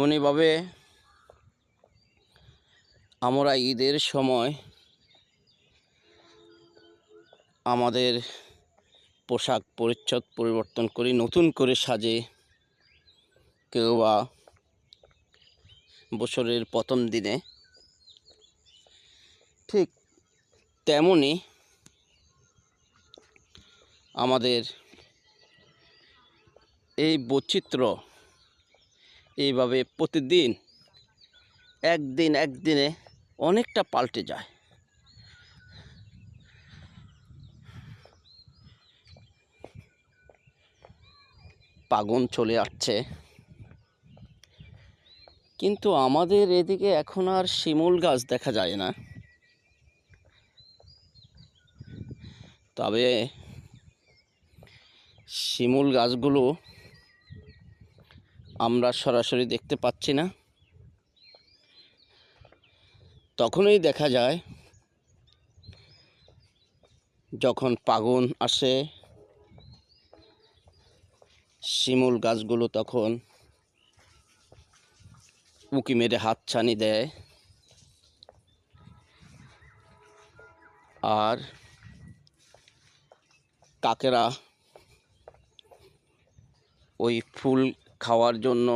এমনিভাবে আমরা ঈদের সময় আমাদের পোশাক পরিচ্ছদ পরিবর্তন করি, নতুন করে সাজে। কেউ বা বছরের প্রথম দিনে। ঠিক তেমনই আমাদের এই বৈচিত্র্য এইভাবে প্রতিদিন একদিনে অনেকটা পাল্টে যায়। ফাগুন চলে আসছে, কিন্তু আমাদের এদিকে এখন আর শিমুল গাছ দেখা যায় না। তবে শিমুল গাছগুলো আমরা সরাসরি দেখতে পাচ্ছি না। তখনই দেখা যায় যখন ফাগুন আসে। শিমুল গাছগুলো তখন উঁকি মেরে হাতছানি দেয়, আর কাকেরা ওই ফুল খাওয়ার জন্য